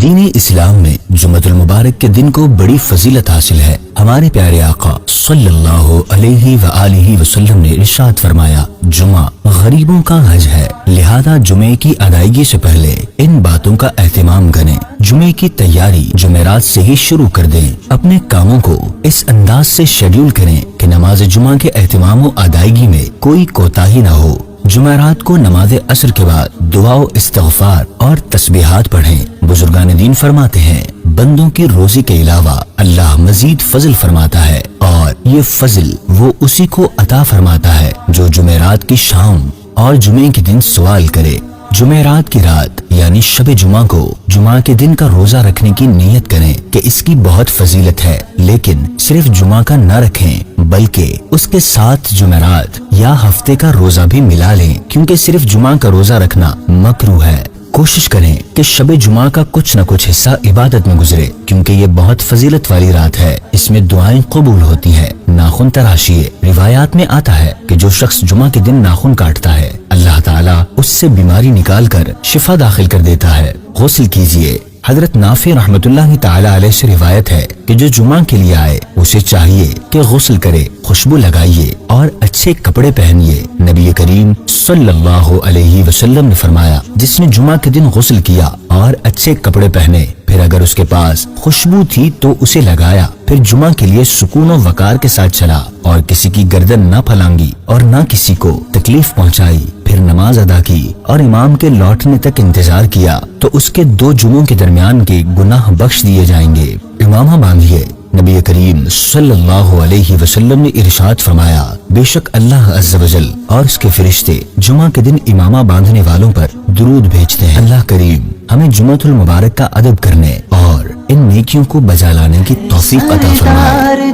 دین اسلام میں جمعۃ المبارک کے دن کو بڑی فضیلت حاصل ہے۔ ہمارے پیارے آقا صلی اللہ علیہ وآلہ وسلم نے ارشاد فرمایا، جمعہ غریبوں کا حج ہے، لہذا جمعے کی ادائیگی سے پہلے ان باتوں کا اہتمام کریں۔ جمعے کی تیاری جمعرات سے ہی شروع کر دیں۔ اپنے کاموں کو اس انداز سے شیڈیول کریں کہ نماز جمعہ کے اہتمام و ادائیگی میں کوئی کوتاہی نہ ہو۔ جمعرات کو نماز عصر کے بعد دعا و استغفار اور تسبیحات پڑھیں۔ بزرگان دین فرماتے ہیں، بندوں کی روزی کے علاوہ اللہ مزید فضل فرماتا ہے، اور یہ فضل وہ اسی کو عطا فرماتا ہے جو جمعرات کی شام اور جمعے کے دن سوال کرے۔ جمعرات کی رات یعنی شب جمعہ کو جمعہ کے دن کا روزہ رکھنے کی نیت کریں کہ اس کی بہت فضیلت ہے، لیکن صرف جمعہ کا نہ رکھیں بلکہ اس کے ساتھ جمعرات یا ہفتے کا روزہ بھی ملا لیں، کیونکہ صرف جمعہ کا روزہ رکھنا مکروہ ہے۔ کوشش کریں کہ شب جمعہ کا کچھ نہ کچھ حصہ عبادت میں گزرے، کیونکہ یہ بہت فضیلت والی رات ہے۔ اس میں دعائیں قبول ہوتی ہیں۔ ناخن تراشیے۔ روایات میں آتا ہے کہ جو شخص جمعہ کے دن ناخن کاٹتا ہے، اللہ تعالیٰ اس سے بیماری نکال کر شفا داخل کر دیتا ہے۔ غسل کیجیے۔ حضرت نافع رحمت اللہ تعالی علیہ سے روایت ہے کہ جو جمعہ کے لیے آئے اسے چاہیے کہ غسل کرے، خوشبو لگائیے اور اچھے کپڑے پہنیے۔ نبی کریم صلی اللہ علیہ وسلم نے فرمایا، جس نے جمعہ کے دن غسل کیا اور اچھے کپڑے پہنے، پھر اگر اس کے پاس خوشبو تھی تو اسے لگایا، پھر جمعہ کے لیے سکون و وقار کے ساتھ چلا اور کسی کی گردن نہ پھلانگی اور نہ کسی کو تکلیف پہنچائی، پھر نماز ادا کی اور امام کے لوٹنے تک انتظار کیا، تو اس کے 2 جمعوں کے درمیان کے گناہ بخش دیے جائیں گے۔ امامہ باندھیے۔ نبی کریم صلی اللہ علیہ وسلم نے ارشاد فرمایا، بے شک اللہ عز و جل اور اس کے فرشتے جمعہ کے دن امامہ باندھنے والوں پر درود بھیجتے ہیں۔ اللہ کریم ہمیں جمعۃ المبارک کا ادب کرنے اور ان نیکیوں کو بجا لانے کی توفیق عطا فرمائے۔